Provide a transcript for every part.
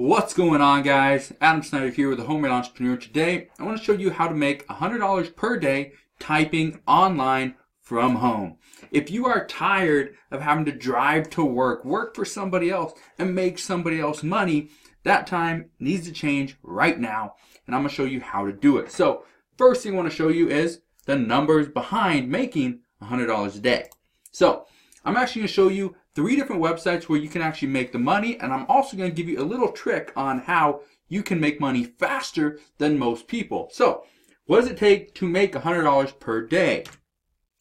What's going on, guys? Adam Snyder here with the Homemade Entrepreneur. Today I want to show you how to make $100 per day typing online from home. If you are tired of having to drive to work for somebody else and make somebody else money, that time needs to change right now, and I'm going to show you how to do it. So first thing I want to show you is the numbers behind making $100 a day. So I'm actually going to show you 3 different websites where you can actually make the money, and I'm also going to give you a little trick on how you can make money faster than most people. So what does it take to make $100 per day?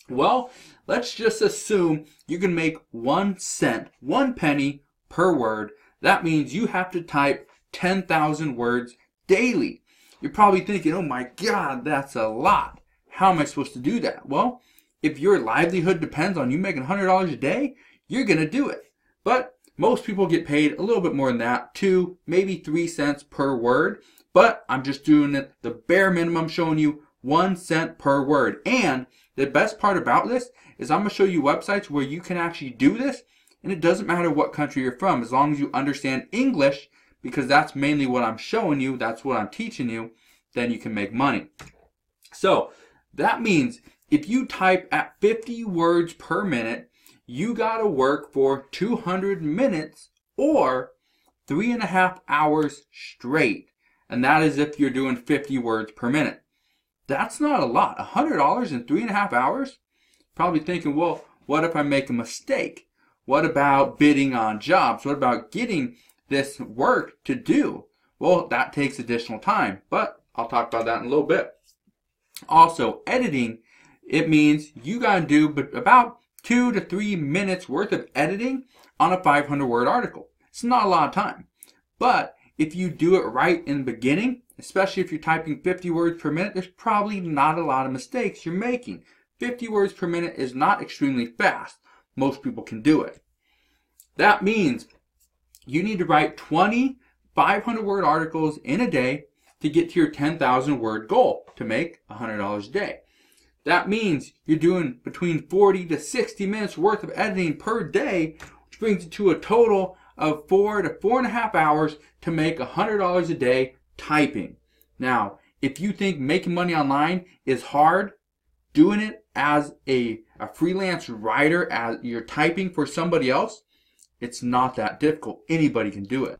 Well, let's just assume you can make 1 cent, 1 penny per word. That means you have to type 10,000 words daily. You're probably thinking, oh my God, that's a lot. How am I supposed to do that? Well, if your livelihood depends on you making $100 a day, you're going to do it. But most people get paid a little bit more than that, 2, maybe 3 cents per word. But I'm just doing it the bare minimum, showing you 1 cent per word. And the best part about this is I'm going to show you websites where you can actually do this, and it doesn't matter what country you're from, as long as you understand English, because that's mainly what I'm showing you, that's what I'm teaching you, then you can make money. So that means if you type at 50 words per minute, you gotta work for 200 minutes or 3.5 hours straight. And that is if you're doing 50 words per minute. That's not a lot. $100 in 3.5 hours? Probably thinking, well, what if I make a mistake? What about bidding on jobs? What about getting this work to do? Well, that takes additional time, but I'll talk about that in a little bit. Also, editing, it means you gotta do about 2 to 3 minutes worth of editing on a 500 word article. It's not a lot of time. But if you do it right in the beginning, especially if you're typing 50 words per minute, there's probably not a lot of mistakes you're making. 50 words per minute is not extremely fast. Most people can do it. That means you need to write 20 500 word articles in a day to get to your 10,000 word goal to make $100 a day. That means you're doing between 40 to 60 minutes worth of editing per day, which brings it to a total of 4 to 4.5 hours to make $100 a day typing. Now, if you think making money online is hard, doing it as a freelance writer, as you're typing for somebody else, it's not that difficult. Anybody can do it.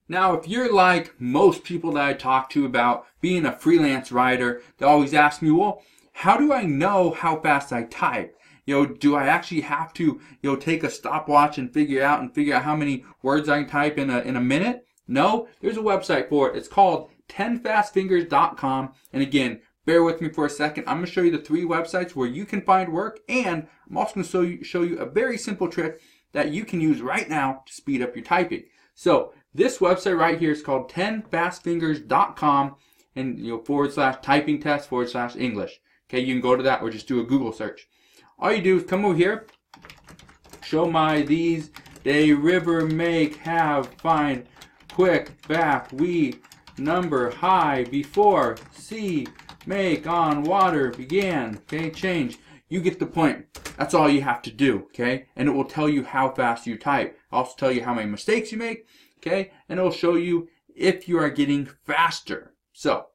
Now, if you're like most people that I talk to about being a freelance writer, they always ask me, well, how do I know how fast I type? Do I actually have to, take a stopwatch and figure out how many words I can type in a minute? No, there's a website for it. It's called 10fastfingers.com. And again, bear with me for a second. I'm going to show you the 3 websites where you can find work, and I'm also going to show you a very simple trick that you can use right now to speed up your typing. So this website right here is called 10fastfingers.com, and /typing test /English. Okay, you can go to that or just do a Google search. All you do is come over here, show my these, they, river, make, have, find, quick, back, we, number, high, before, see, make, on, water, began, okay, change. You get the point. That's all you have to do, okay? And it will tell you how fast you type. It'll also tell you how many mistakes you make, okay? And it will show you if you are getting faster. So,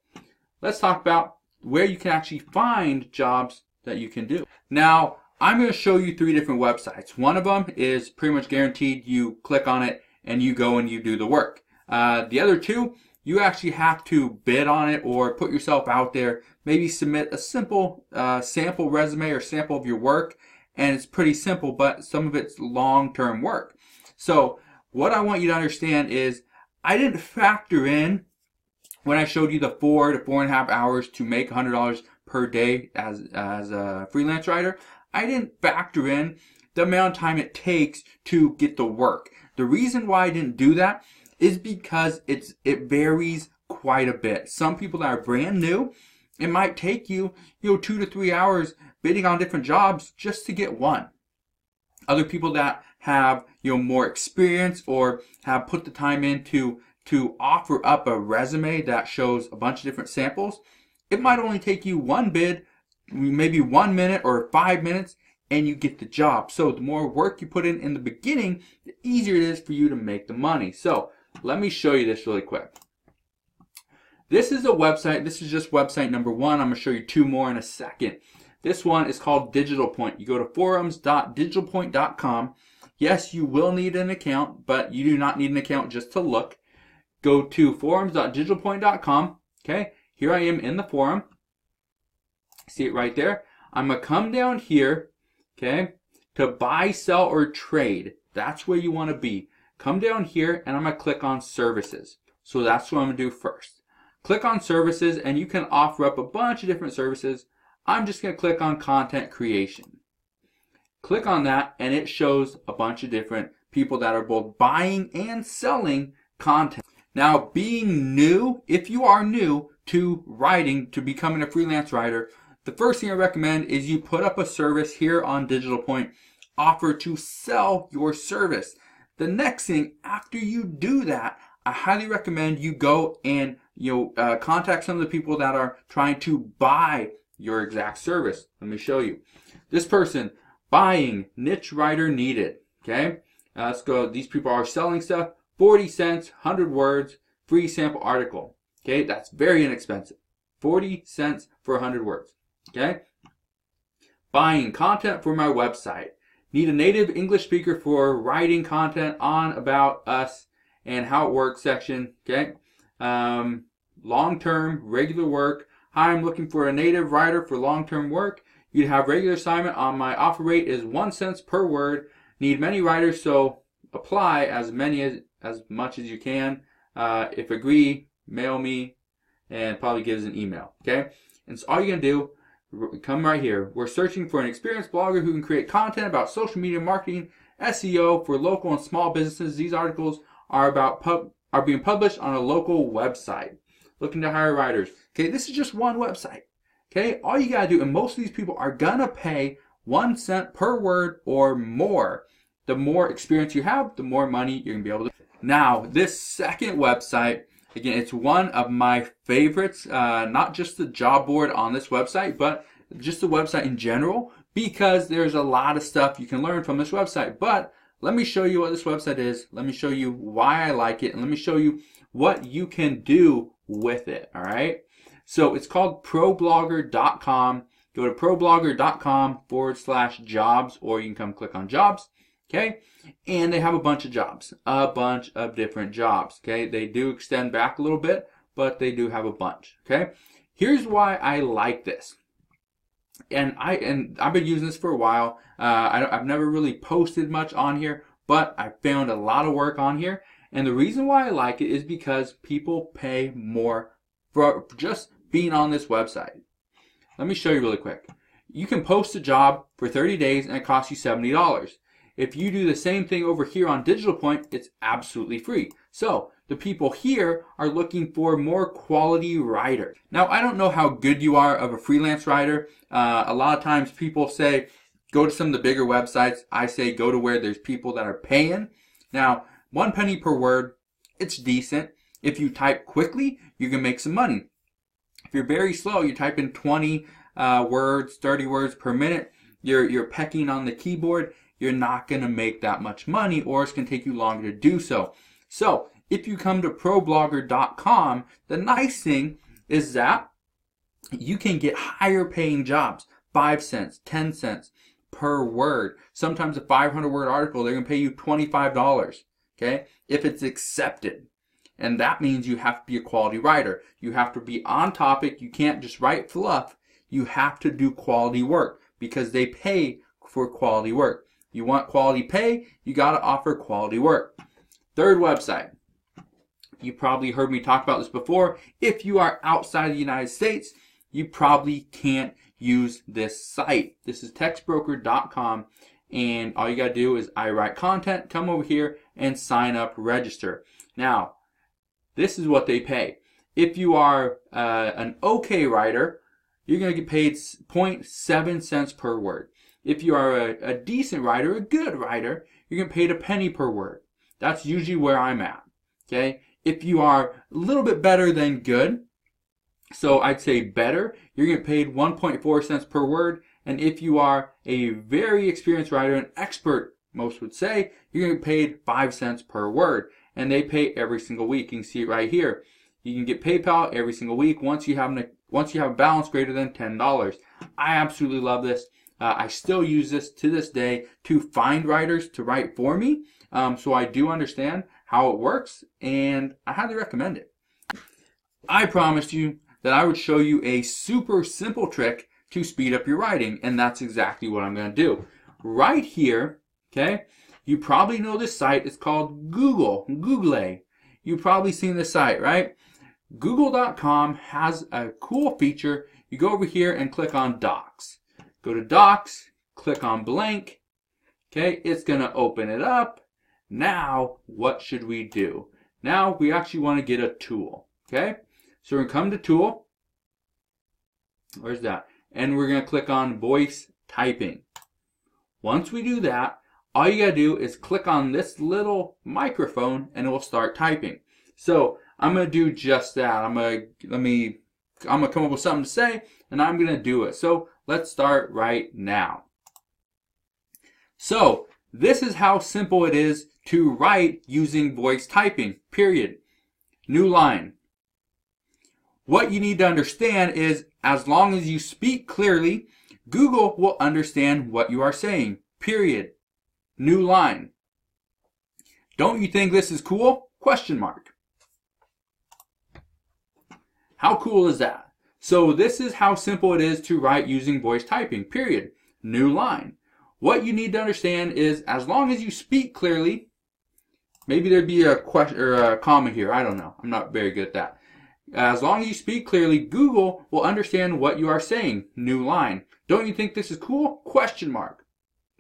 let's talk about where you can actually find jobs that you can do. Now, I'm going to show you 3 different websites. One of them is pretty much guaranteed. You click on it and you go and you do the work. The other 2, you actually have to bid on it or put yourself out there. Maybe submit a simple sample resume or sample of your work, and it's pretty simple, but some of it's long-term work. So what I want you to understand is I didn't factor in, when I showed you the 4 to 4.5 hours to make $100 per day as a freelance writer, I didn't factor in the amount of time it takes to get the work. The reason why I didn't do that is because it varies quite a bit. Some people that are brand new, it might take you 2 to 3 hours bidding on different jobs just to get one. Other people that have more experience or have put the time in to offer up a resume that shows a bunch of different samples, it might only take you 1 bid, maybe 1 minute or 5 minutes, and you get the job. So the more work you put in the beginning, the easier it is for you to make the money. So Let me show you this really quick. This is a website. This is just website number 1. I'm going to show you 2 more in a second. This one is called Digital Point. You go to forums.digitalpoint.com. Yes, you will need an account, but you do not need an account just to look. Go to forums.digitalpoint.com. Okay, here I am in the forum. See it right there? I'm going to come down here, okay, to buy, sell, or trade. That's where you want to be. Come down here, and I'm going to click on services. So that's what I'm going to do first. Click on services, and you can offer up a bunch of different services. I'm just going to click on content creation. Click on that, and it shows a bunch of different people that are both buying and selling content. Now, being new, if you are new to writing, to becoming a freelance writer, the first thing I recommend is you put up a service here on Digital Point, offer to sell your service. The next thing, after you do that, I highly recommend you go and contact some of the people that are trying to buy your exact service. Let me show you. This person, buying, niche writer needed. Okay, let's go. These people are selling stuff. 40 cents, 100 words, free sample article. Okay, that's very inexpensive. 40 cents for 100 words. Okay, buying content for my website. Need a native English speaker for writing content on, about, us, and how it works section. Okay, long-term, regular work. Hi, I'm looking for a native writer for long-term work. You'd have regular assignment on my offer rate is 1 cent per word. Need many writers, so apply as much as you can. If agree, mail me, and probably gives an email. Okay, and so all you're gonna do, come right here. We're searching for an experienced blogger who can create content about social media marketing, SEO for local and small businesses. These articles are being published on a local website. Looking to hire writers. Okay, this is just one website. Okay, all you gotta do, and most of these people are gonna pay 1 cent per word or more. The more experience you have, the more money you're gonna be able to. Now, this second website, again, it's one of my favorites. Not just the job board on this website, but just the website in general, because there's a lot of stuff you can learn from this website. But let me show you what this website is. Let me show you why I like it, and let me show you what you can do with it. All right. So it's called problogger.com. Go to problogger.com/jobs, or you can come click on jobs. Okay. And they have a bunch of jobs, a bunch of different jobs. Okay. They do extend back a little bit, but they do have a bunch. Okay. Here's why I like this. And I've been using this for a while. I've never really posted much on here, but I found a lot of work on here. And the reason why I like it is because people pay more for just being on this website. Let me show you really quick. You can post a job for 30 days and it costs you $70. If you do the same thing over here on Digital Point, it's absolutely free. So the people here are looking for more quality writers. Now, I don't know how good you are of a freelance writer. A lot of times people say, go to some of the bigger websites. I say go to where there's people that are paying. Now, 1 penny per word, it's decent. If you type quickly, you can make some money. If you're very slow, you type in 20 words, 30 words per minute, you're pecking on the keyboard, you're not going to make that much money, or it's going to take you longer to do so. So if you come to problogger.com, the nice thing is that you can get higher paying jobs, 5 cents, 10 cents per word. Sometimes a 500 word article, they're going to pay you $25. Okay, if it's accepted. And that means you have to be a quality writer. You have to be on topic. You can't just write fluff. You have to do quality work because they pay for quality work. You want quality pay, you got to offer quality work. Third website. You probably heard me talk about this before. If you are outside of the United States, you probably can't use this site. This is textbroker.com. And all you got to do is I write content, come over here and sign up, register. Now, this is what they pay. If you are an okay writer, you're going to get paid 0.7 cents per word. If you are a decent writer, a good writer, you're going to get paid a penny per word. That's usually where I'm at. Okay. If you are a little bit better than good, so I'd say better, you're going to get paid 1.4 cents per word. And if you are a very experienced writer, an expert, most would say, you're going to get paid 5 cents per word. and they pay every single week. You can see it right here. You can get PayPal every single week once you have a balance greater than $10. I absolutely love this. I still use this to this day to find writers to write for me. So I do understand how it works, and I highly recommend it. I promised you that I would show you a super simple trick to speed up your writing, and that's exactly what I'm going to do. Right here, okay, you probably know this site. It's called Google. You've probably seen this site, right? Google.com has a cool feature. You go over here and click on Docs. Go to Docs, click on blank. Okay, it's going to open it up. Now, what should we do? Now, we actually want to get a tool. Okay, so we're going to come to Tool. Where's that? And we're going to click on Voice Typing. Once we do that, all you got to do is click on this little microphone and it will start typing. So I'm going to do just that. I'm going to come up with something to say, and I'm going to do it. So let's start right now. So this is how simple it is to write using voice typing, period. New line. What you need to understand is, as long as you speak clearly, Google will understand what you are saying, period. New line. Don't you think this is cool? Question mark. How cool is that? So this is how simple it is to write using voice typing, period. New line. What you need to understand is, as long as you speak clearly, maybe there'd be a question or a comma here. I don't know. I'm not very good at that. As long as you speak clearly, Google will understand what you are saying. New line. Don't you think this is cool? Question mark.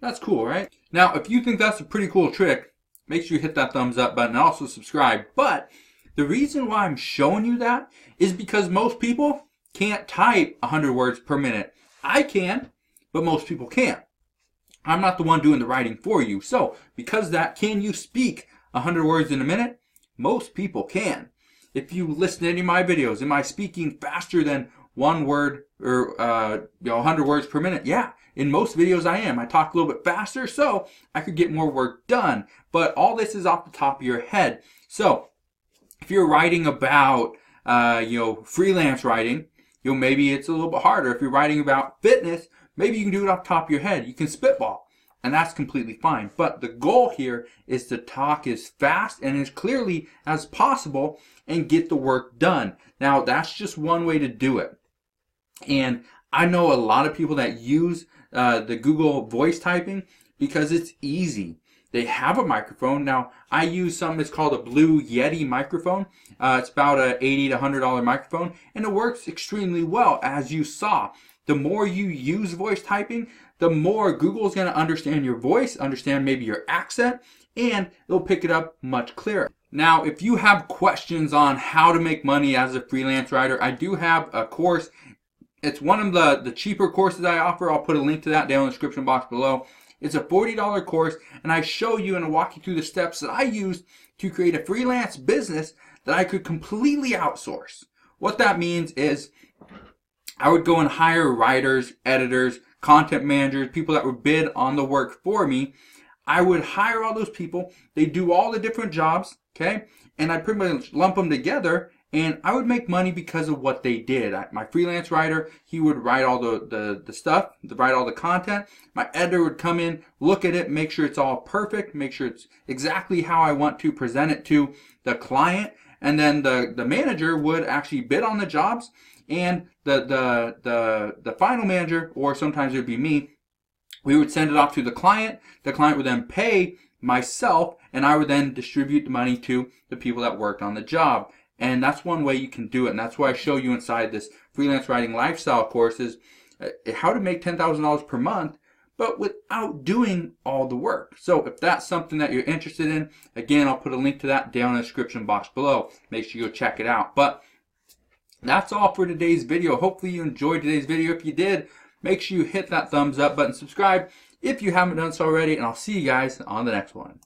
That's cool, right? Now, if you think that's a pretty cool trick, make sure you hit that thumbs up button and also subscribe. But the reason why I'm showing you that is because most people can't type 100 words per minute. I can, but most people can't. I'm not the one doing the writing for you. So, because of that, can you speak 100 words in a minute? Most people can. If you listen to any of my videos, am I speaking faster than 1 word or 100 words per minute? Yeah, in most videos I am. I talk a little bit faster so I could get more work done. But all this is off the top of your head. So, if you're writing about freelance writing, maybe it's a little bit harder. If you're writing about fitness, maybe you can do it off the top of your head. You can spitball, and that's completely fine. But the goal here is to talk as fast and as clearly as possible and get the work done. Now, that's just one way to do it. And I know a lot of people that use the Google voice typing because it's easy. They have a microphone. Now, I use something that's called a Blue Yeti microphone. It's about a $80 to $100 microphone, and it works extremely well, as you saw. The more you use voice typing, the more Google is going to understand your voice, understand maybe your accent, and it'll pick it up much clearer. Now, if you have questions on how to make money as a freelance writer, I do have a course. It's one of the cheaper courses I offer. I'll put a link to that down in the description box below. It's a $40 course, and I show you and walk you through the steps that I used to create a freelance business that I could completely outsource. What that means is I would go and hire writers, editors, content managers, people that would bid on the work for me. I would hire all those people. They do all the different jobs, okay? And I pretty much lump them together, and I would make money because of what they did. My freelance writer, he would write all the stuff, write all the content. My editor would come in, look at it, make sure it's all perfect, make sure it's exactly how I want to present it to the client. And then the manager would actually bid on the jobs, and the final manager, or sometimes it would be me, we would send it off to the client. The client would then pay myself, and I would then distribute the money to the people that worked on the job. And that's one way you can do it. And that's why I show you inside this freelance writing lifestyle course is how to make $10,000 per month, but without doing all the work. So if that's something that you're interested in, again, I'll put a link to that down in the description box below. Make sure you go check it out. But that's all for today's video. Hopefully you enjoyed today's video. If you did, make sure you hit that thumbs up button, subscribe if you haven't done so already, and I'll see you guys on the next one.